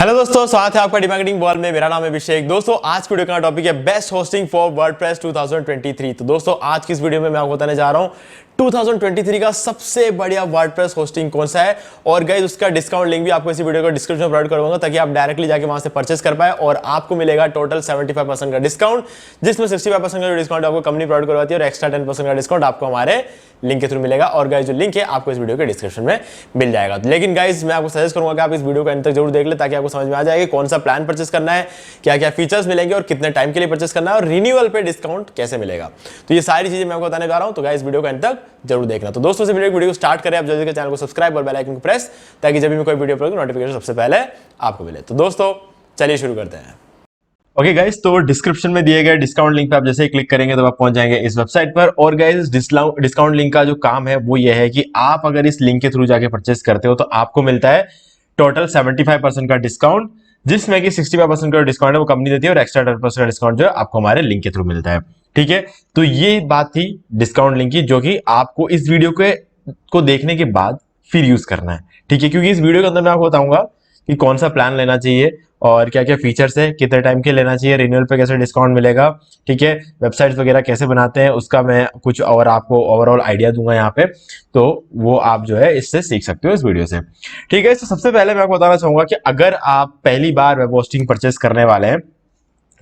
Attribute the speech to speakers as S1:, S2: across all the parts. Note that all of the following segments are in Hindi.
S1: हेलो दोस्तों, स्वागत है आपका डिमार्केटिंग बॉल में। मेरा नाम है अभिषेक। दोस्तों आज की वीडियो का टॉपिक है बेस्ट होस्टिंग फॉर वर्डप्रेस 2023। तो दोस्तों आज की इस वीडियो में मैं आपको बताने जा रहा हूं 2023 का सबसे बढ़िया वर्डप्रेस होस्टिंग कौन सा है, और गाइस उसका डिस्काउंट लिंक भी आपको इसी वीडियो का डिस्क्रिप्शन में प्रोवाइड करूंगा ताकि आप डायरेक्टली जाके वहां से परचेस कर पाए और आपको मिलेगा टोटल 75% का डिस्काउंट, जिसमें 65% का जो डिस्काउंट आपको कंपनी प्रोवाइड करवाती है और एक्स्ट्रा 10% का डिस्काउंट आपको हमारे लिंक के थ्रू मिलेगा। और गाइस जो लिंक है आपको इस वीडियो के डिस्क्रिप्शन में मिल जाएगा। लेकिन गाइस मैं आपको सजेस्ट करूंगा कि आप इस वीडियो को अंत तक जरूर देख ले ताकि आपको समझ में आ जाएगा कौन सा प्लान परचेस करना है, क्या क्या फीचर्स मिलेंगे और कितने टाइम के लिए परचेस करना है और रिन्यूअल पे डिस्काउंट कैसे मिलेगा। तो ये सारी चीजें मैं आपको बताने जा रहा हूं, तो गाइस वीडियो को अंत तक जरूर देखना। तो दोस्तों से वीडियो को स्टार्ट करें, आप जल्दी से चैनल को सब्सक्राइब और बेल आइकन को प्रेस ताकि जब भी मैं कोई वीडियो अपलोड नोटिफिकेशन सबसे पहले आपको मिले। तो दोस्तों चलिए शुरू करते हैं। ओके गाइस, तो डिस्क्रिप्शन में दिए गए डिस्काउंट लिंक पे आप जैसे ही क्लिक करेंगे तो आप पहुंच जाएंगे इस वेबसाइट पर। और गाइस डिस्काउंट लिंक का जो काम है वो ये है कि आप अगर इस लिंक के थ्रू जाके परचेस करते हो तो आपको मिलता है टोटल 75% का डिस्काउंट, जिसमें कि 65% का डिस्काउंट है वो कंपनी देती है और एक्स्ट्रा 10% का डिस्काउंट जो है आपको हमारे लिंक के थ्रू मिलता है। ठीक है, तो ये बात थी डिस्काउंट लिंक की, जो कि आपको इस वीडियो को देखने के बाद फिर यूज करना है। ठीक है, क्योंकि इस वीडियो के अंदर मैं आपको बताऊंगा कि कौन सा प्लान लेना चाहिए और क्या क्या फीचर्स है, कितने टाइम के लेना चाहिए, रिन्यूअल पे कैसे डिस्काउंट मिलेगा, ठीक है, वेबसाइट्स वगैरह कैसे बनाते हैं उसका मैं कुछ और आपको ओवरऑल आइडिया दूंगा यहाँ पे। तो वो आप जो है इससे सीख सकते हो इस वीडियो से। ठीक है, तो सबसे पहले मैं आपको बताना चाहूंगा कि अगर आप पहली बार वेब होस्टिंग परचेस करने वाले हैं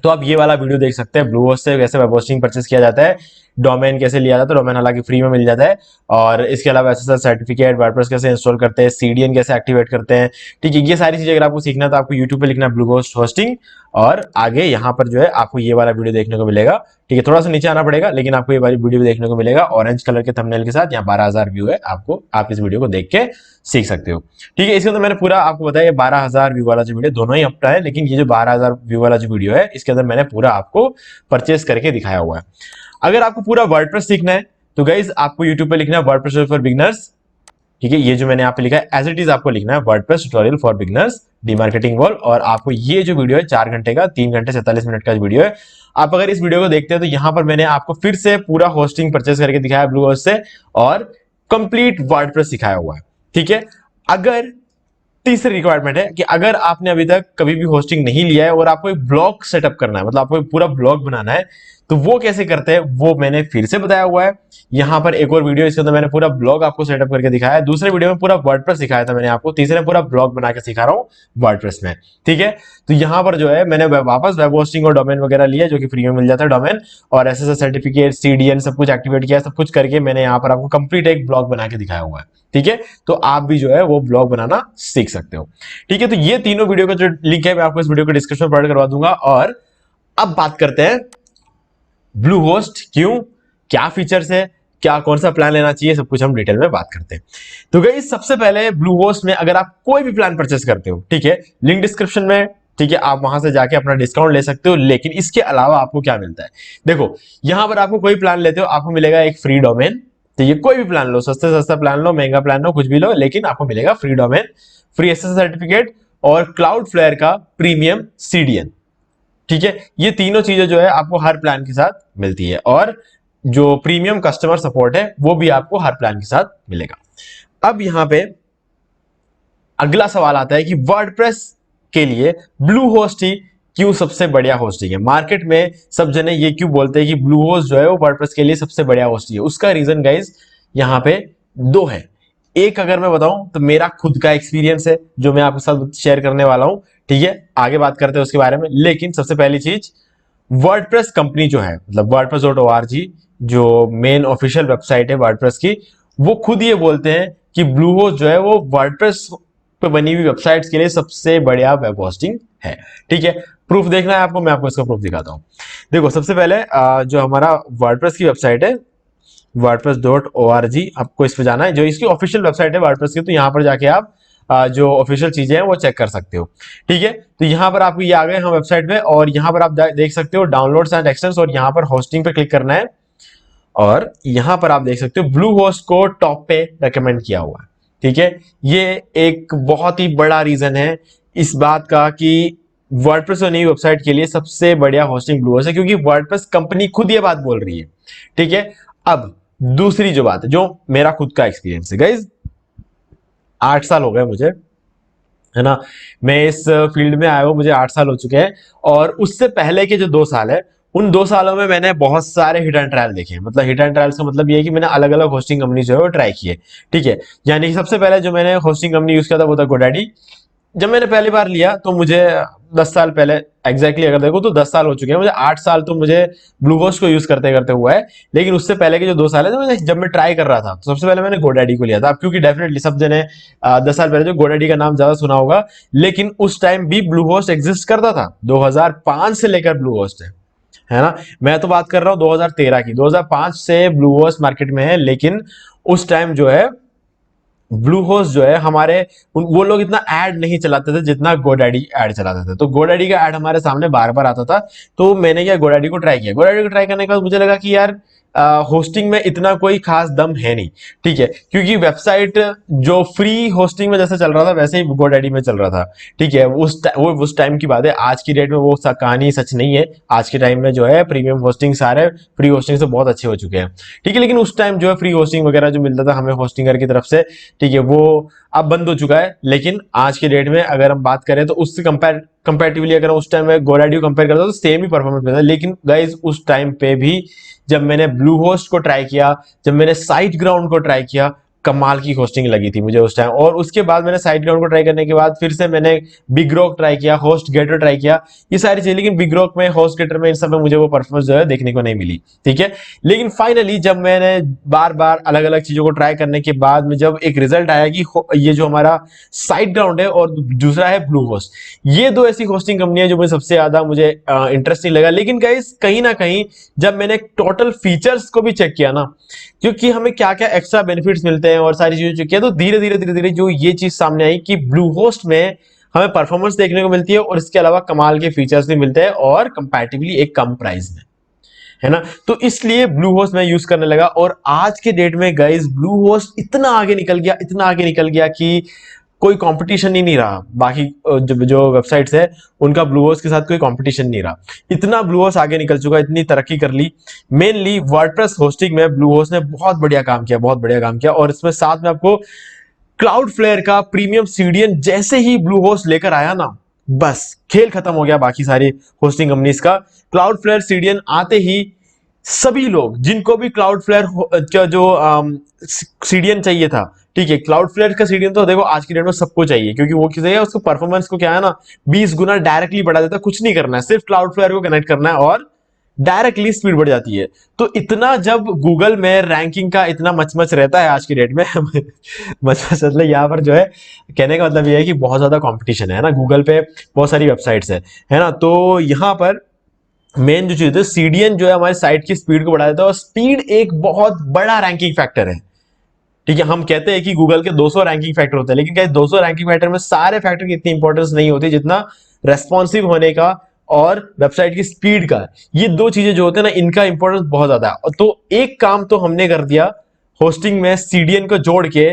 S1: तो आप ये वाला वीडियो देख सकते हैं, ब्लूहोस्ट से कैसे वेब होस्टिंग परचेस किया जाता है, डोमेन कैसे लिया जाता है, डोमेन हालांकि फ्री में मिल जाता है, और इसके अलावा एसएसएल सर्टिफिकेट, वर्डप्रेस कैसे इंस्टॉल करते हैं, सीडीएन कैसे एक्टिवेट करते हैं। ठीक है, ये सारी चीजें अगर आपको सीखना है तो आपको यूट्यूब पे लिखना है ब्लूहोस्ट होस्टिंग, और आगे यहाँ पर जो है आपको ये वाला वीडियो देखने को मिलेगा। ठीक है, थोड़ा सा नीचे आना पड़ेगा लेकिन आपको ये वाली वीडियो देखने को मिलेगा ऑरेंज कलर के थंबनेल के साथ। यहाँ 12,000 व्यू है, आपको आप इस वीडियो को देख के सीख सकते हो। ठीक है, इसके अंदर मैंने पूरा आपको बताया 12,000 व्यू वाला जो वीडियो दोनों ही अपना है, लेकिन ये जो 12,000 व्यू वाला जो वीडियो है इसके अंदर मैंने पूरा आपको परचेस करके दिखाया हुआ है। अगर आपको पूरा वर्डप्रेस सीखना है तो गाइस आपको यूट्यूब पे लिखना है वर्डप्रेस फॉर बिगिनर्स। ठीक है, ये जो मैंने यहाँ पे लिखा है एज इट इज आपको लिखना है WordPress tutorial for beginners demarcating wall. और आपको ये जो वीडियो है 4 घंटे का, 3 घंटे 47 मिनट का जो वीडियो है, आप अगर इस वीडियो को देखते हैं तो यहाँ पर मैंने आपको फिर से पूरा होस्टिंग परचेस करके दिखाया ब्लूहोस्ट से और कंप्लीट वर्डप्रेस सिखाया हुआ है। ठीक है, अगर तीसरी रिक्वायरमेंट है कि अगर आपने अभी तक कभी भी होस्टिंग नहीं लिया है और आपको एक ब्लॉग सेटअप करना है, मतलब आपको एक पूरा ब्लॉग बनाना है, तो वो कैसे करते हैं वो मैंने फिर से बताया हुआ है। यहां पर एक और वीडियो, इसके अंदर मैंने पूरा ब्लॉग आपको सेटअप करके दिखाया है। दूसरे वीडियो में पूरा वर्डप्रेस सिखाया था मैंने आपको, तीसरे में पूरा ब्लॉग बना के सिखा रहा हूं वर्डप्रेस में। ठीक है, तो यहां पर जो है मैंने वापस वेब होस्टिंग और डोमेन वगैरह लिया जो कि फ्री में मिल जाता है, डोमेन और एसएसएल सर्टिफिकेट, सीडीएन सब कुछ एक्टिवेट किया, सब कुछ करके मैंने यहाँ पर आपको कंप्लीट एक ब्लॉग बना के दिखाया हुआ है। ठीक है, तो आप भी जो है वो ब्लॉग बनाना सीख सकते हो। ठीक है, तो ये तीनों वीडियो का जो लिंक है मैं आपको इस वीडियो के डिस्क्रिप्शन में प्रोवाइड करवा दूंगा। और अब बात करते हैं ब्लूहोस्ट क्यों, क्या फीचर्स है, क्या कौन सा प्लान लेना चाहिए, सब कुछ हम डिटेल में बात करते हैं। तो गाइस सबसे पहले ब्लूहोस्ट में अगर आप कोई भी प्लान परचेस करते हो, ठीक है, लिंक डिस्क्रिप्शन में, ठीक है, आप वहां से जाके अपना डिस्काउंट ले सकते हो। लेकिन इसके अलावा आपको क्या मिलता है, देखो यहां पर आपको कोई प्लान लेते हो आपको मिलेगा एक फ्री डोमेन। तो ये कोई भी प्लान लो, सस्ते सस्ता प्लान लो, महंगा प्लान लो, कुछ भी लो, लेकिन आपको मिलेगा free domain, free SSL certificate और क्लाउडफ्लेयर का प्रीमियम सीडीएन। ठीक है, ये तीनों चीजें जो है आपको हर प्लान के साथ मिलती है, और जो प्रीमियम कस्टमर सपोर्ट है वो भी आपको हर प्लान के साथ मिलेगा। अब यहां पे अगला सवाल आता है कि वर्डप्रेस के लिए ब्लूहोस्ट ही क्यों सबसे बढ़िया होस्टिंग है। मार्केट में सब जने ये क्यों बोलते हैं कि ब्लूहोस्ट जो है वो वर्डप्रेस के लिए सबसे बढ़िया होस्टिंग है। उसका रीजन गाइस यहां पे दो है। एक अगर मैं बताऊं तो मेरा खुद का एक्सपीरियंस है जो मैं आपके साथ शेयर करने वाला हूं। ठीक है, आगे बात करते हैं उसके बारे में, लेकिन सबसे पहली चीज वर्डप्रेस कंपनी जो है, मतलब wordpress.org जो मेन ऑफिशियल वेबसाइट है वर्डप्रेस की, वो खुद ये बोलते हैं कि ब्लूहोस्ट जो है वो वर्डप्रेस पे बनी हुई वेबसाइट्स के लिए सबसे बढ़िया वेब होस्टिंग है। ठीक है, प्रूफ देखना है आपको, मैं आपको इसका प्रूफ दिखाता हूं। देखो सबसे पहले जो हमारा वर्डप्रेस की वेबसाइट है wordpress.org, आपको इस पे जाना है, जो इसकी ऑफिशियल वेबसाइट है वर्डप्रेस की। तो यहाँ पर जाके आप जो ऑफिशियल चीजें हैं वो चेक कर सकते हो। ठीक है, तो यहाँ पर आपको ये आ गए हम वेबसाइट पे, और यहाँ पर आप देख सकते हो डाउनलोड्स एंड एक्सटेंस, और यहाँ पर होस्टिंग पे क्लिक करना है, और यहाँ पर आप देख सकते हो ब्लूहोस्ट को टॉप पे रेकमेंड किया हुआ है। ठीक है, ये एक बहुत ही बड़ा रीजन है इस बात का कि वर्डप्रेस और नई वेबसाइट के लिए सबसे बढ़िया होस्टिंग ब्लूहोस्ट है, क्योंकि वर्डप्रेस कंपनी खुद ये बात बोल रही है। ठीक है, अब दूसरी जो बात है, जो मेरा खुद का एक्सपीरियंस है गाइस, 8 साल हो गए मुझे
S2: है ना। मैं इस फील्ड में आया हूँ, मुझे 8 साल हो चुके हैं, और उससे पहले के जो 2 साल है, उन 2 सालों में मैंने बहुत सारे हिट एंड ट्रायल देखे हैं। मतलब हिट एंड ट्रायल्स का मतलब ये है कि मैंने अलग अलग होस्टिंग कंपनी जो है वो ट्राई की है। ठीक है, यानी कि सबसे पहले जो मैंने होस्टिंग कंपनी यूज किया था वो था गोडैडी। जब मैंने पहली बार लिया तो मुझे 10 साल पहले, एग्जैक्टली अगर देखो तो 10 साल हो चुके हैं मुझे। 8 साल तो मुझे ब्लू होस्ट को यूज करते करते हुआ है। लेकिन उससे पहले के जो 2 साल है, तो जब मैं ट्राई कर रहा था तो सबसे पहले मैंने गोडैडी को लिया था। अब क्योंकि डेफिनेटली सब जने 10 साल पहले जो गोडैडी का नाम ज्यादा सुना होगा, लेकिन उस टाइम भी ब्लू होस्ट एग्जिस्ट करता था। 2005 से लेकर ब्लू होस्ट है ना। मैं तो बात कर रहा हूँ 2013 की। 2005 से ब्लू होस्ट मार्केट में है, लेकिन उस टाइम जो है ब्लू होस्ट जो है हमारे वो लोग इतना ऐड नहीं चलाते थे जितना गोडैडी ऐड चलाते थे। तो गोडैडी का ऐड हमारे सामने बार बार आता था। तो मैंने क्या गोडैडी को ट्राई किया। गोडैडी को ट्राई करने के बाद मुझे लगा कि यार होस्टिंग में इतना कोई खास दम है नहीं। ठीक है, क्योंकि वेबसाइट जो फ्री होस्टिंग में जैसे चल रहा था वैसे ही गोडैडी में चल रहा था। ठीक है, वो उस टाइम की बात है। आज की डेट में वो कहानी सच नहीं है। आज के टाइम में जो है प्रीमियम होस्टिंग सारे फ्री होस्टिंग से बहुत अच्छे हो चुके हैं। ठीक है, लेकिन उस टाइम जो है फ्री होस्टिंग वगैरह जो मिलता था हमें होस्टिंगर की तरफ से, ठीक है, वो अब बंद हो चुका है। लेकिन आज के डेट में अगर हम बात करें तो उससे कंपेरेटिवली अगर उस टाइम में गोडैडी को कंपेयर करता तो सेम ही परफॉर्मेंस मिलता है। लेकिन गाइज उस टाइम पे भी जब मैंने ब्लू होस्ट को ट्राई किया, जब मैंने साइट ग्राउंड को ट्राई किया, कमाल की होस्टिंग लगी थी मुझे उस टाइम। और उसके बाद मैंने साइट ग्राउंड को ट्राई करने के बाद फिर से मैंने बिग रॉक ट्राई किया, होस्ट गेटर ट्राई किया, ये सारी चीजें। लेकिन बिग रॉक में, होस्ट गेटर में, इन सब में मुझे वो परफॉर्मेंस जो है देखने को नहीं मिली। ठीक है, लेकिन फाइनली जब मैंने बार बार अलग अलग चीजों को ट्राई करने के बाद में जब एक रिजल्ट आया कि ये जो हमारा साइट ग्राउंड है और दूसरा है ब्लू होस्ट, ये दो ऐसी होस्टिंग कंपनियां जो मुझे सबसे ज्यादा मुझे इंटरेस्टिंग लगा। लेकिन गाइस कहीं ना कहीं जब मैंने टोटल फीचर्स को भी चेक किया ना, क्योंकि हमें क्या क्या एक्स्ट्रा बेनिफिट्स मिलते हैं और सारी चीजें चेक किया, तो धीरे धीरे जो ये चीज सामने आई कि ब्लू होस्ट में हमें परफॉर्मेंस देखने को मिलती है और इसके अलावा कमाल के फीचर्स भी मिलते हैं और कंपैरेटिवली एक कम प्राइस में, है ना। तो इसलिए ब्लू होस्ट मैं यूज करने लगा। और आज के डेट में गाइस ब्लू होस्ट इतना आगे निकल गया, इतना आगे निकल गया कि कोई कंपटीशन ही नहीं रहा। बाकी जो वेबसाइट्स है उनका ब्लू होस्ट के साथ कोई कंपटीशन नहीं रहा। इतना ब्लू होस्ट आगे निकल चुका, इतनी तरक्की कर ली। मेनली वर्डप्रेस होस्टिंग में ब्लू होस्ट ने बहुत बढ़िया काम किया, बहुत बढ़िया काम किया। और इसमें साथ में आपको क्लाउडफ्लेयर का प्रीमियम सीडीएन जैसे ही ब्लू होस्ट लेकर आया ना, बस खेल खत्म हो गया बाकी सारी होस्टिंग कंपनीज का। क्लाउडफ्लेयर सीडीएन आते ही सभी लोग जिनको भी क्लाउडफ्लेयर का जो सीडीएन चाहिए था, ठीक है, क्लाउडफ्लेयर का सीडीएन तो देखो आज की डेट में सबको चाहिए, क्योंकि वो किसी है उसको परफॉर्मेंस को क्या है ना 20 गुना डायरेक्टली बढ़ा देता है। कुछ नहीं करना है, सिर्फ क्लाउडफ्लेयर को कनेक्ट करना है और डायरेक्टली स्पीड बढ़ जाती है। तो इतना जब गूगल में रैंकिंग का इतना मचमच रहता है आज की डेट में मचमच मतलब यहाँ पर जो है कहने का मतलब ये है कि बहुत ज्यादा कंपटीशन है ना। गूगल पे बहुत सारी वेबसाइट्स है ना। तो यहाँ पर मेन जो चीज है सीडीएन जो है हमारी साइट की स्पीड को बढ़ा देता है, और स्पीड एक बहुत बड़ा रैंकिंग फैक्टर है। ठीक है, हम कहते हैं कि गूगल के 200 रैंकिंग फैक्टर होते हैं, लेकिन क्या 200 रैंकिंग फैक्टर में सारे फैक्टर की इतनी इंपॉर्टेंस नहीं होती जितना रेस्पॉन्सिव होने का और वेबसाइट की स्पीड का। ये दो चीजें जो होते हैं ना, इनका इंपॉर्टेंस बहुत ज्यादा है। तो एक काम तो हमने कर दिया, होस्टिंग में सीडीएन को जोड़ के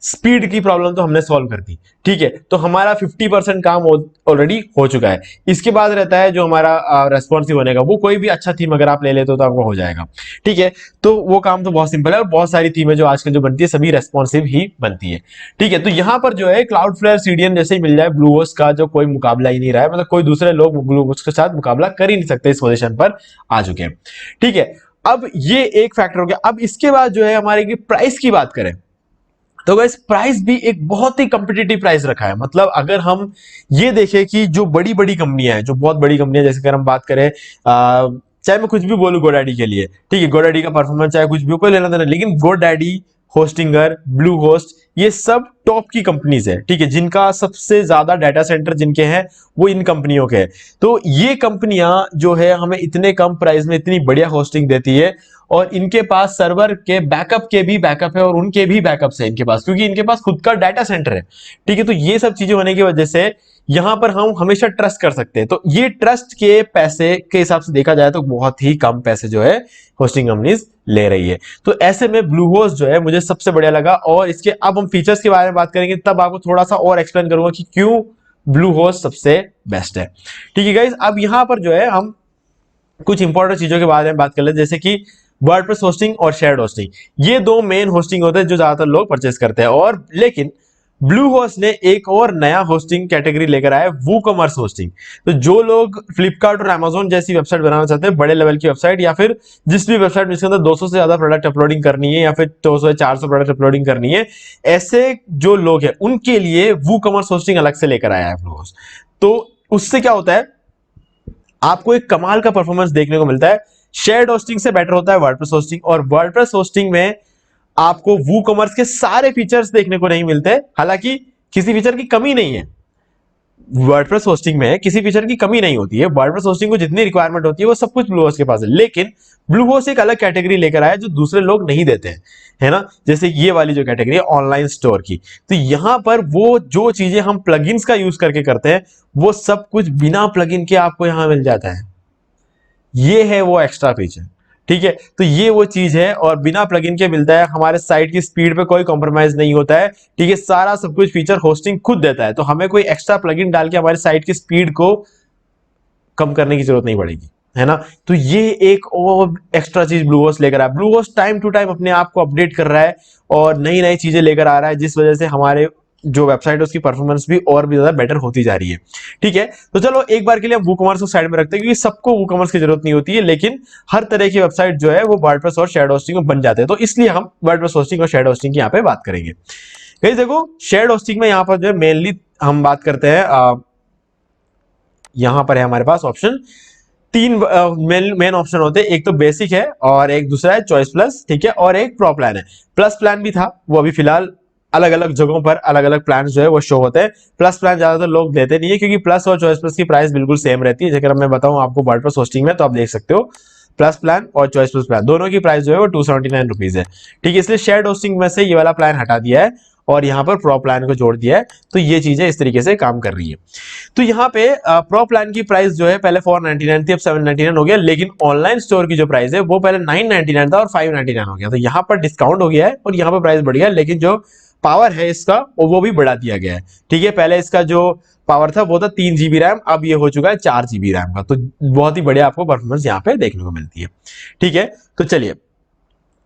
S2: स्पीड की प्रॉब्लम तो हमने सॉल्व कर दी। ठीक है, तो हमारा 50% काम ऑलरेडी हो चुका है। इसके बाद रहता है जो हमारा रेस्पॉन्सिव होने का, वो कोई भी अच्छा थीम अगर आप ले लेते हो तो आपको हो जाएगा। ठीक है, तो वो काम तो बहुत सिंपल है, और बहुत सारी थीमें जो आजकल जो बनती है सभी रेस्पॉन्सिव ही बनती है। ठीक है, तो यहां पर जो है क्लाउडफ्लेयर सीडीएन जैसे ही मिल जाए, ब्लू होस्ट का जो कोई मुकाबला ही नहीं रहा है, मतलब कोई दूसरे लोग ब्लू होस्ट के साथ मुकाबला कर ही नहीं सकते, इस पोजिशन पर आ चुके हैं। ठीक है, अब ये एक फैक्टर हो गया। अब इसके बाद जो है हमारे प्राइस की बात करें तो वैसे प्राइस भी एक बहुत ही कम्पिटिटिव प्राइस रखा है। मतलब अगर हम ये देखें कि जो बड़ी बड़ी कंपनियां हैं, जो बहुत बड़ी कंपनियां, जैसे अगर हम बात करें चाहे मैं कुछ भी बोलूं गोडैडी के लिए, ठीक है, गोडैडी का परफॉर्मेंस चाहे कुछ भी, कोई लेना देना, लेकिन गोडैडी, होस्टिंगर, ब्लू होस्ट, ये सब टॉप की कंपनीज है। ठीक है, जिनका सबसे ज्यादा डाटा सेंटर जिनके हैं वो इन कंपनियों के हैं। तो ये कंपनियां जो है हमें इतने कम प्राइस में इतनी बढ़िया होस्टिंग देती है, और इनके पास सर्वर के बैकअप के भी बैकअप है और उनके भी बैकअप्स है इनके पास, क्योंकि इनके पास खुद का डाटा सेंटर है। ठीक है, तो ये सब चीजें होने की वजह से यहां पर हम हमेशा ट्रस्ट कर सकते हैं। तो ये ट्रस्ट के पैसे के हिसाब से देखा जाए तो बहुत ही कम पैसे जो है होस्टिंग कंपनीज ले रही है। तो ऐसे में ब्लू होस्ट जो है मुझे सबसे बढ़िया लगा। और इसके अब हम फीचर्स के बारे में बात करेंगे, तब आपको थोड़ा सा और एक्सप्लेन करूंगा कि क्यों ब्लू होस्ट सबसे बेस्ट है। ठीक है गाइज, अब यहां पर जो है हम कुछ इंपॉर्टेंट चीजों के बारे में बात कर ले, जैसे कि वर्डप्रेस होस्टिंग और शेयर्ड होस्टिंग। ये दो मेन होस्टिंग होते हैं जो ज्यादातर लोग परचेस करते हैं। और लेकिन ब्लूहोस्ट ने एक और नया होस्टिंग कैटेगरी लेकर आया, वूकॉमर्स होस्टिंग। तो जो लोग फ्लिपकार्ट और अमेजोन जैसी वेबसाइट बनाना चाहते हैं, बड़े लेवल की वेबसाइट, या फिर जिस भी वेबसाइट में इसके अंदर 200 से ज्यादा प्रोडक्ट अपलोडिंग करनी है या फिर 200 या 400 प्रोडक्ट अपलोडिंग करनी है, ऐसे जो लोग हैं उनके लिए वूकॉमर्स होस्टिंग अलग से लेकर आया है ब्लूहोस्ट। तो उससे क्या होता है, आपको एक कमाल का परफॉर्मेंस देखने को मिलता है। शेयर्ड होस्टिंग से बेटर होता है वर्डप्रेस होस्टिंग, और वर्डप्रेस होस्टिंग में आपको वूकॉमर्स के सारे फीचर्स देखने को नहीं मिलते। हालांकि किसी फीचर की कमी नहीं है, वर्डप्रेस होस्टिंग में किसी फीचर की कमी नहीं होती है। वर्डप्रेस होस्टिंग को जितनी रिक्वायरमेंट होती है वो सब कुछ ब्लूहोस्ट के पास है, लेकिन ब्लूहोस्ट एक अलग कैटेगरी लेकर आया जो दूसरे लोग नहीं देते हैं, है ना। जैसे ये वाली जो कैटेगरी है ऑनलाइन स्टोर की, तो यहां पर वो जो चीजें हम प्लगइन्स का यूज करके करते हैं वो सब कुछ बिना प्लगइन के आपको यहां मिल जाता है। ये है वो एक्स्ट्रा फीचर, ठीक है। तो ये वो चीज है और बिना प्लगइन के मिलता है। हमारे साइट की स्पीड पे कोई कॉम्प्रोमाइज नहीं होता है, ठीक है। सारा सब कुछ फीचर होस्टिंग खुद देता है, तो हमें कोई एक्स्ट्रा प्लगइन डाल के हमारी साइट की स्पीड को कम करने की जरूरत नहीं पड़ेगी, है ना। तो ये एक और एक्स्ट्रा चीज ब्लूहोस्ट लेकर आया। ब्लूहोस्ट टाइम टू टाइम अपने आप को अपडेट कर रहा है और नई नई चीजें लेकर आ रहा है, जिस वजह से हमारे जो वेबसाइट है उसकी परफॉर्मेंस भी और भी ज्यादा बेटर होती जा रही है, ठीक है। तो चलो एक बार के लिए हम वूकॉमर्स को साइड में रखते हैं, क्योंकि सबको वूकॉमर्स की जरूरत नहीं होती है, लेकिन हर तरह की वेबसाइट जो है वो वर्डप्रेस और शेयर्ड होस्टिंग में बन जाते हैं। तो इसलिए हम वर्डप्रेस होस्टिंग और शेयर्ड होस्टिंग की यहाँ पे बात करेंगे। गाइस देखो, शेयर्ड होस्टिंग में यहाँ पर जो है मेनली हम बात करते हैं, यहां पर है हमारे पास ऑप्शन, तीन मेन ऑप्शन होते हैं। एक तो बेसिक है और एक दूसरा है चॉइस प्लस, ठीक है, और एक प्रो प्लान है। प्लस प्लान भी था, वो अभी फिलहाल अलग अलग जगहों पर अलग अलग प्लान जो है वो शो होते हैं। प्लस प्लान ज्यादातर लोग देते नहीं है, क्योंकि प्लस और चॉइस प्लस की प्राइस बिल्कुल सेम रहती है। अगर मैं बताऊं आपको वर्डप्रेस होस्टिंग में, तो आप देख सकते हो प्लस प्लान और चॉइस प्लस प्लान दोनों की प्राइस जो है वो 279 रुपीज है, ठीक है। इसलिए शेयर्ड होस्टिंग में से ये वाला प्लान हटा दिया है और यहाँ पर प्रो प्लान को जोड़ दिया है। तो ये चीजें इस तरीके से काम कर रही है। तो यहाँ पे प्रो प्लान की प्राइस जो है पहले 499 थी, अब 799 हो गया, लेकिन ऑनलाइन स्टोर की जो प्राइस है वो पहले 999 था और 599 हो गया। तो यहाँ पर डिस्काउंट हो गया है और यहाँ पर प्राइस बढ़ गया है, लेकिन जो पावर है इसका वो भी बढ़ा दिया गया है, ठीक है। पहले इसका जो पावर था वो था 3 GB रैम, अब ये हो चुका है 4 GB रैम का। तो बहुत ही बढ़िया आपको परफॉर्मेंस यहाँ पे देखने को मिलती है, ठीक है। तो चलिए,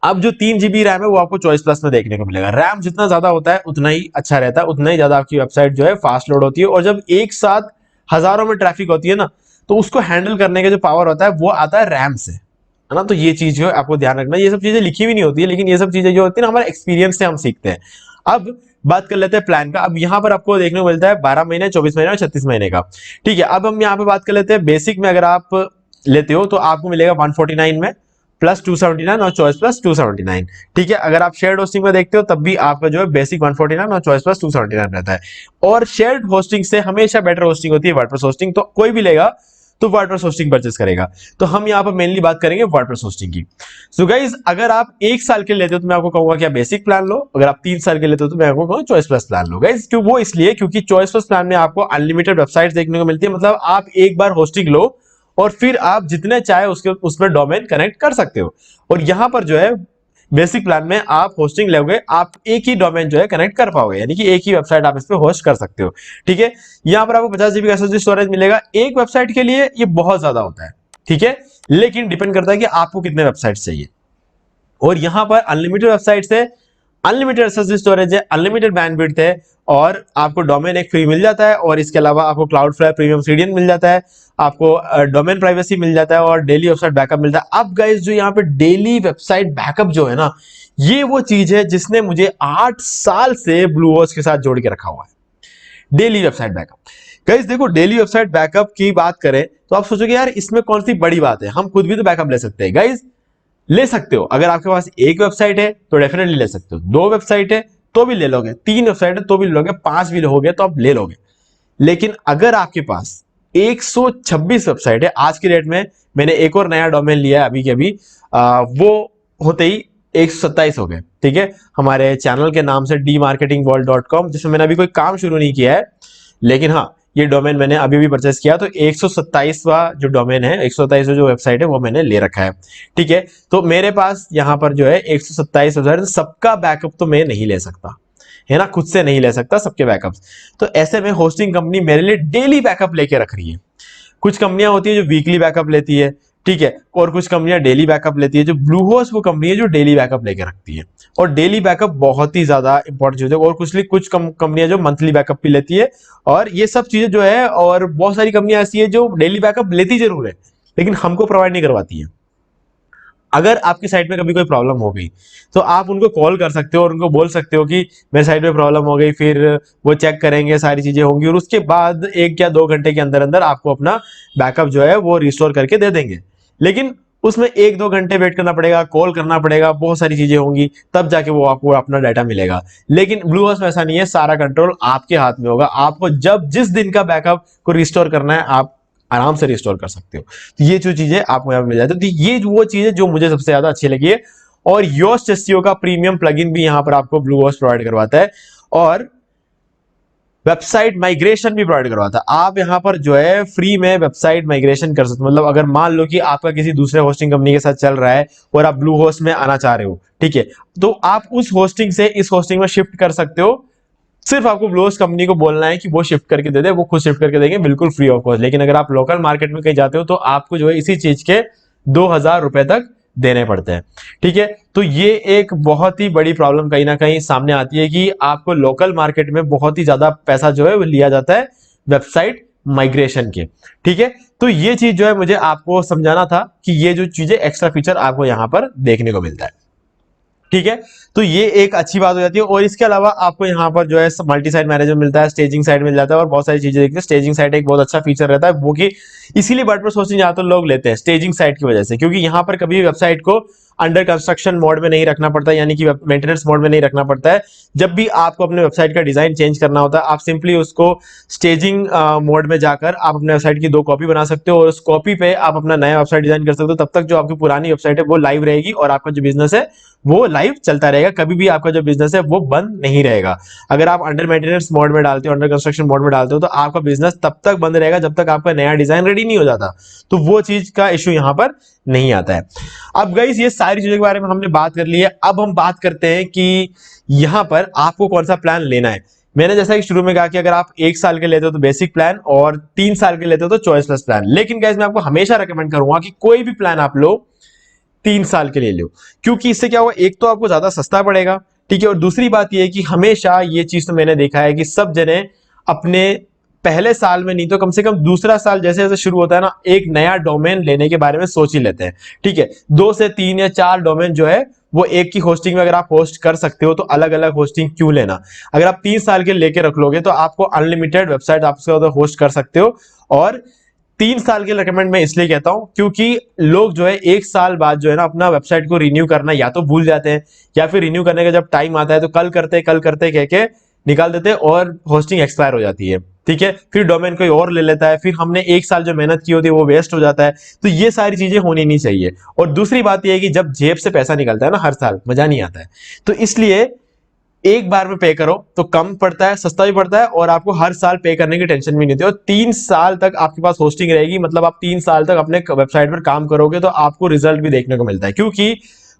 S2: अब जो 3 GB रैम है वो आपको चॉइस प्लस में देखने को मिलेगा। रैम जितना ज्यादा होता है उतना ही अच्छा रहता है, उतना ही ज्यादा आपकी वेबसाइट जो है फास्ट लोड होती है, और जब एक साथ हजारों में ट्रैफिक होती है ना, तो उसको हैंडल करने का जो पावर होता है वो आता है रैम से, है ना। तो ये चीज जो है आपको ध्यान रखना, ये सब चीजें लिखी हुई नहीं होती है, लेकिन ये सब चीजें जो होती है ना हमारे एक्सपीरियंस से हम सीखते हैं। अब बात कर लेते हैं प्लान का। अब यहाँ पर आपको देखने को मिलता है 12 महीने, 24 महीने और 36 महीने का, ठीक है। अब हम यहाँ पे बात कर लेते हैं बेसिक में। अगर आप लेते हो तो आपको मिलेगा 149 में, प्लस 279 और चॉइस प्लस 279, ठीक है। अगर आप शेयर्ड होस्टिंग में देखते हो तब भी आपका जो है बेसिक 149 और चॉइस प्लस 279 रहता है। और शेयर्ड होस्टिंग से हमेशा बेटर होस्टिंग होती है वर्डप्रेस होस्टिंग, तो कोई भी लेगा तो वर्डप्रेस होस्टिंग परचेस करेगा। तो हम यहाँ पर मेनली बात करेंगे वर्डप्रेस होस्टिंग की। सो गाइस, अगर आप 1 साल के लिए लेते हो तो मैं आपको कहूंगा कि आप बेसिक प्लान लो, अगर आप 3 साल के लिए लेते हो तो मैं आपको कहूंगा चॉइस प्लस प्लान लो। गाइस क्यों? वो इसलिए क्योंकि चॉइस प्लस प्लान में आपको अनलिमिटेड वेबसाइट देखने को मिलती है, मतलब आप एक बार होस्टिंग लो और फिर आप जितने चाहे उसमें डोमेन कनेक्ट कर सकते हो। और यहां पर जो है बेसिक प्लान में आप होस्टिंग लोगे, आप एक ही डोमेन जो है कनेक्ट कर पाओगे, यानी कि एक ही वेबसाइट आप इस पे होस्ट कर सकते हो, ठीक है। यहां पर आपको 50 GB का एसएसडी स्टोरेज मिलेगा एक वेबसाइट के लिए, ये बहुत ज्यादा होता है, ठीक है, लेकिन डिपेंड करता है कि आपको कितने वेबसाइट चाहिए। और यहां पर अनलिमिटेड वेबसाइट है, अनलिमिटेड एसएसडी स्टोरेज है, अनलिमिटेड बैंडविड्थ है, और आपको डोमेन एक फ्री मिल जाता है, और इसके अलावा आपको क्लाउडफ्लायर प्रीमियम सीडीएन मिल जाता है, आपको डोमेन प्राइवेसी मिल जाता है, और डेली वेबसाइट बैकअप मिलता है। अब गाइस जो यहाँ पे डेली वेबसाइट बैकअप जो है ना, ये वो चीज है जिसने मुझे 8 साल से ब्लूहोस्ट के साथ जोड़ के रखा हुआ है। डेली वेबसाइट बैकअप गाइस, देखो डेली वेबसाइट बैकअप की बात करें तो आप सोचोगे यार इसमें कौन सी बड़ी बात है, हम खुद भी तो बैकअप ले सकते हैं। गाइस ले सकते हो, अगर आपके पास एक वेबसाइट है तो डेफिनेटली ले सकते हो, 2 वेबसाइट है तो भी ले लोगे, 3 वेबसाइट है तो भी ले लोगे, 5 भी लोगे तो आप ले लोगे। लेकिन अगर आपके पास 126 वेबसाइट है, आज की डेट में मैंने एक और नया डोमेन लिया है अभी के अभी, वो होते ही 127 हो गए, ठीक है। हमारे चैनल के नाम से dmarketingworld.com, जिसमें मैंने अभी कोई काम शुरू नहीं किया है, लेकिन हाँ ये डोमेन मैंने अभी भी परचेस किया, तो 127वां जो डोमेन है, 127 जो वेबसाइट है वो मैंने ले रखा है, ठीक है। तो मेरे पास यहाँ पर जो है 127 वेबसाइट, सबका बैकअप तो मैं नहीं ले सकता, है ना, खुद से नहीं ले सकता सबके बैकअप्स। तो ऐसे में होस्टिंग कंपनी मेरे लिए डेली बैकअप लेके रख रही है। कुछ कंपनियां होती है जो वीकली बैकअप लेती है, ठीक है। और कुछ कंपनियां डेली बैकअप लेती है, जो ब्लू होस्ट वो कंपनी है जो डेली बैकअप लेके रखती है, और डेली बैकअप बहुत ही ज्यादा इंपॉर्टेंट चीज है। और कुछ कंपनियां जो मंथली बैकअप भी लेती है, और ये सब चीजें जो है, और बहुत सारी कंपनियां ऐसी है जो डेली बैकअप लेती जरूर है लेकिन हमको प्रोवाइड नहीं करवाती है। अगर आपकी साइट में कभी कोई प्रॉब्लम हो गई तो आप उनको कॉल कर सकते हो और उनको बोल सकते हो कि मेरे साइट में प्रॉब्लम हो गई, फिर वो चेक करेंगे, सारी चीजें होंगी, और उसके बाद 1 या 2 घंटे के अंदर अंदर आपको अपना बैकअप जो है वो रिस्टोर करके दे देंगे। लेकिन उसमें 1-2 घंटे वेट करना पड़ेगा, कॉल करना पड़ेगा, बहुत सारी चीजें होंगी, तब जाके वो आपको अपना डाटा मिलेगा। लेकिन ब्लूहोस्ट में ऐसा नहीं है, सारा कंट्रोल आपके हाथ में होगा। आपको जब जिस दिन का बैकअप को रिस्टोर करना है आप आराम से रिस्टोर कर सकते हो। तो ये जो चीजें आपको यहाँ पे मिल जाती है, तो ये वो चीजें जो मुझे सबसे ज्यादा अच्छी लगी है। और योस्ट एसईओ का प्रीमियम प्लगइन भी यहाँ पर आपको ब्लूहोस्ट प्रोवाइड करवाता है, और वेबसाइट माइग्रेशन भी प्रोवाइड करवाता है। आप यहाँ पर जो है फ्री में वेबसाइट माइग्रेशन कर सकते हो। मतलब अगर मान लो कि आपका किसी दूसरे होस्टिंग कंपनी के साथ चल रहा है और आप ब्लू होस्ट में आना चाह रहे हो, ठीक है, तो आप उस होस्टिंग से इस होस्टिंग में शिफ्ट कर सकते हो। सिर्फ आपको ब्लू होस्ट कंपनी को बोलना है कि वो शिफ्ट करके दे दे, वो खुद शिफ्ट करके देंगे, बिल्कुल फ्री ऑफ कॉस्ट। लेकिन अगर आप लोकल मार्केट में कहीं जाते हो तो आपको जो है इसी चीज के 2000 रुपए तक देने पड़ते हैं, ठीक है। तो ये एक बहुत ही बड़ी प्रॉब्लम कहीं ना कहीं सामने आती है कि आपको लोकल मार्केट में बहुत ही ज्यादा पैसा जो है वो लिया जाता है वेबसाइट माइग्रेशन के, ठीक है। तो ये चीज जो है मुझे आपको समझाना था कि ये जो चीजें एक्स्ट्रा फीचर आपको यहां पर देखने को मिलता है, ठीक है। तो ये एक अच्छी बात हो जाती है। और इसके अलावा आपको यहाँ पर जो है मल्टी साइट मैनेजमेंट मिलता है, स्टेजिंग साइट मिल जाता है, और बहुत सारी चीजें देखते हैं। स्टेजिंग साइट एक बहुत अच्छा फीचर रहता है, वो कि इसीलिए वर्डप्रेस होस्टिंग ज्यादातर लोग लेते हैं स्टेजिंग साइट की वजह से, क्योंकि यहाँ पर कभी वेबसाइट को अंडर कंस्ट्रक्शन मोड में नहीं रखना पड़ता, यानी कि मेंटेनेंस मोड में नहीं रखना पड़ता है। जब भी आपको अपने वेबसाइट का डिजाइन चेंज करना होता है, आप सिंपली उसको स्टेजिंग मोड में जाकर आप अपने वेबसाइट की 2 कॉपी बना सकते हो, और उस कॉपी पे आप अपना नया वेबसाइट डिजाइन कर सकते हो। तब तक जो आपकी पुरानी वेबसाइट है वो लाइव रहेगी, और आपका जो बिजनेस है वो लाइव चलता रहेगा। कभी भी आपका जो बिजनेस है वो बंद नहीं रहेगा। अगर आप अंडर मेंटेनेंस मोड में डालते हो, अंडर कंस्ट्रक्शन मोड में डालते हो, तो आपका बिजनेस तब तक बंद रहेगा जब तक आपका नया डिजाइन रेडी नहीं हो जाता। तो वो चीज का इश्यू यहां पर नहीं आता है। अब गाइस ये सारी चीजों के बारे में हमने बात कर ली है। अब हम बात करते हैं कि यहां पर आपको कौन सा प्लान लेना है। मैंने जैसा कि शुरू में कहा कि अगर आप 1 साल के लेते हो तो बेसिक प्लान, और 3 साल के लेते हो तो चॉइस प्लस प्लान। लेकिन गाइस मैं आपको हमेशा रेकमेंड करूंगा कि कोई भी प्लान आप लो 3 साल के लिए लो, क्योंकि इससे क्या होगा, एक तो आपको ज्यादा सस्ता पड़ेगा, ठीक है, और दूसरी बात यह है कि हमेशा ये चीज तो मैंने देखा है कि सब जने अपने पहले साल में नहीं तो कम से कम दूसरा साल जैसे जैसे शुरू होता है ना, एक नया डोमेन लेने के बारे में सोच ही लेते हैं, ठीक है। 2 से 3 या 4 डोमेन जो है वो एक की होस्टिंग में अगर आप होस्ट कर सकते हो तो अलग अलग होस्टिंग क्यों लेना। अगर आप 3 साल के लेके रख लोगे तो आपको अनलिमिटेड वेबसाइट आप उसके उधर होस्ट कर सकते हो। और 3 साल के रिकमेंड मैं इसलिए कहता हूं क्योंकि लोग जो है 1 साल बाद जो है ना अपना वेबसाइट को रिन्यू करना या तो भूल जाते हैं, या फिर रिन्यू करने का जब टाइम आता है तो कल करते कह के निकाल देते हैं, और होस्टिंग एक्सपायर हो जाती है, ठीक है। फिर डोमेन कोई और ले लेता है, फिर हमने 1 साल जो मेहनत की होती है वो वेस्ट हो जाता है। तो ये सारी चीजें होनी नहीं चाहिए। और दूसरी बात यह है कि जब जेब से पैसा निकलता है ना हर साल, मजा नहीं आता है। तो इसलिए एक बार में पे करो तो कम पड़ता है, सस्ता भी पड़ता है, और आपको हर साल पे करने की टेंशन भी नहीं होती। और 3 साल तक आपके पास होस्टिंग रहेगी, मतलब आप 3 साल तक अपने वेबसाइट पर काम करोगे तो आपको रिजल्ट भी देखने को मिलता है। क्योंकि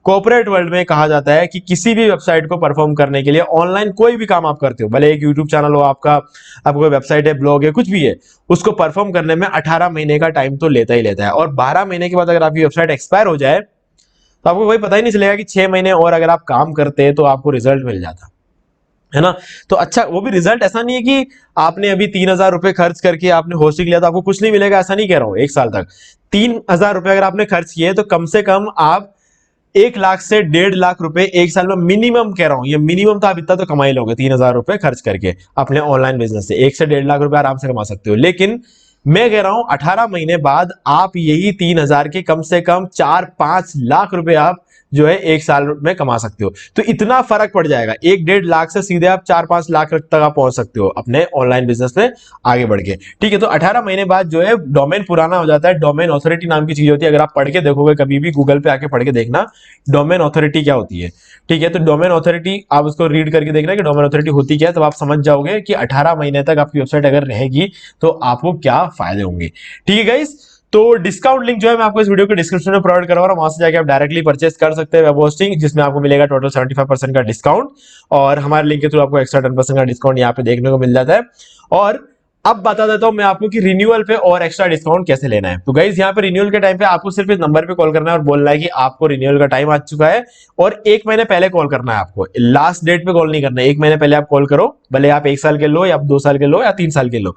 S2: कॉर्पोरेट वर्ल्ड में कहा जाता है कि किसी भी वेबसाइट को परफॉर्म करने के लिए, ऑनलाइन कोई भी काम आप करते हो, भले एक यूट्यूब चैनल हो आपका कोई वेबसाइट है, ब्लॉग है, कुछ भी है, उसको परफॉर्म करने में 18 महीने का टाइम तो लेता ही लेता है। और 12 महीने के बाद अगर आपकी वेबसाइट एक्सपायर हो जाए तो आपको कोई पता ही नहीं चलेगा कि 6 महीने और अगर आप काम करते तो आपको रिजल्ट मिल जाता है ना। तो अच्छा, वो भी रिजल्ट ऐसा नहीं है कि आपने अभी 3000 रुपए खर्च करके आपने होस्टिंग लिया तो आपको कुछ नहीं मिलेगा, ऐसा नहीं कह रहा हूं। 1 साल तक 3000 रुपए अगर आपने खर्च किए तो कम से कम आप 1 लाख से 1.5 लाख रुपए 1 साल में मिनिमम कह रहा हूं, ये मिनिमम, तो आप इतना तो कमा ही लोगे 3000 रुपए खर्च करके अपने ऑनलाइन बिजनेस से 1 से 1.5 लाख रुपए आराम से कमा सकते हो। लेकिन मैं कह रहा हूं 18 महीने बाद आप यही 3000 के कम से कम 4-5 लाख रुपए आप जो है 1 साल में कमा सकते हो। तो इतना फर्क पड़ जाएगा, 1-1.5 लाख से सीधे आप 4-5 लाख तक आप पहुंच सकते हो अपने ऑनलाइन बिजनेस में आगे बढ़ के, ठीक है। तो 18 महीने बाद जो है डोमेन पुराना हो जाता है। डोमेन ऑथोरिटी नाम की चीज होती है, अगर आप पढ़ के देखोगे कभी भी, गूगल पे आके पढ़ के देखना डोमेन ऑथोरिटी क्या होती है, ठीक है। तो डोमेन ऑथोरिटी आप उसको रीड करके देखना कि डोमेन ऑथोरिटी होती क्या है, तब आप समझ जाओगे कि 18 महीने तक आपकी वेबसाइट अगर रहेगी तो आपको क्या फायदे होंगे, ठीक है गाइस। तो डिस्काउंट लिंक जो है मैं आपको इस वीडियो के डिस्क्रिप्शन में प्रोवाइड करवा रहा हूं, वहां से जाके आप डायरेक्टली परचेस कर सकते हैं वेब होस्टिंग, जिसमें आपको मिलेगा टोटल 75% का डिस्काउंट, और हमारे लिंक के थ्रू आपको एक्स्ट्रा 10% का डिस्काउंट यहाँ पे देखने को मिल जाता है। और अब बता देता हूं मैं आपको कि रिन्यूअल पे और एक्स्ट्रा डिस्काउंट कैसे लेना है। तो गाइस यहाँ पे रिन्यूअल के टाइम पे आपको सिर्फ इस नंबर पे कॉल करना है और बोलना है कि आपको रिन्यूअल का टाइम आ चुका है, और 1 महीने पहले कॉल करना है आपको, लास्ट डेट पे कॉल नहीं करना है। 1 महीने पहले आप कॉल करो, भले आप 1 साल के लो या आप 2 साल के लो या 3 साल के लो।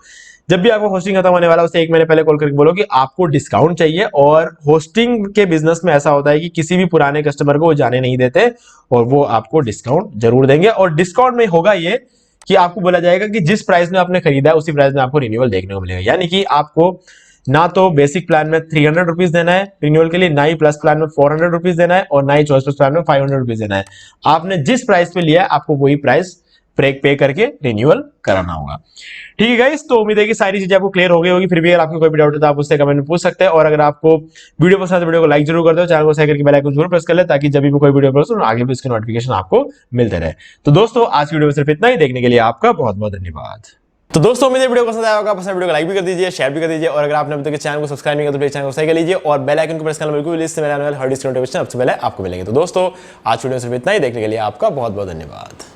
S2: जब भी आपको होस्टिंग खत्म होने वाला है उससे 1 महीने पहले कॉल करके बोलो कि आपको डिस्काउंट चाहिए। और होस्टिंग के बिजनेस में ऐसा होता है कि किसी भी पुराने कस्टमर को वो जाने नहीं देते और वो आपको डिस्काउंट जरूर देंगे। और डिस्काउंट में होगा ये कि आपको बोला जाएगा कि जिस प्राइस में आपने खरीदा है उसी प्राइस में आपको रिन्यूअल देखने को मिलेगा। यानी कि आपको ना तो बेसिक प्लान में 300 रुपीज देना है रिन्यूअल के लिए, ना ही प्लस प्लान में 400 रुपीज देना है, और ना ही चॉइस प्लस प्लान में 500 रुपीज देना है। आपने जिस प्राइस पे लिया है आपको वही प्राइस पे करके रिन्यूअल कराना होगा। ठीक है गाइस, तो उम्मीद है कि सारी चीजें आपको क्लियर हो गई होगी। फिर भी अगर आपको कोई भी डाउट है तो आप उससे कमेंट में पूछ सकते हैं। और अगर आपको वीडियो पसंद है तो वीडियो को लाइक जरूर कर दो, चैनल को शेयर करके बेल आइकन जरूर प्रेस कर ले, ताकि जब भी कोई वीडियो अपलोड हो आगे भी इसके नोटिफिकेशन आपको मिलते रहे। तो दोस्तों आज की वीडियो में सिर्फ इतना ही, देखने के लिए आपका बहुत बहुत धन्यवाद।
S1: तो दोस्तों उम्मीद है वीडियो पसंद आया होगा। पसंद वीडियो को लाइक भी कर दीजिए, शेयर भी कर दीजिए, और अगर आपने अभी तक चैनल को सब्सक्राइब नहीं किया तो प्लीज चैनल को सब्सक्राइब कर लीजिए और बेल आइकन को प्रेस करना बिल्कुल भी, इससे मेरे आने वाले हर डिस्क नोटिफिकेशन सबसे पहले आपको मिलेंगे। तो दोस्तों आज वीडियो में सिर्फ इतना ही, देखने के लिए आपका बहुत बहुत धन्यवाद।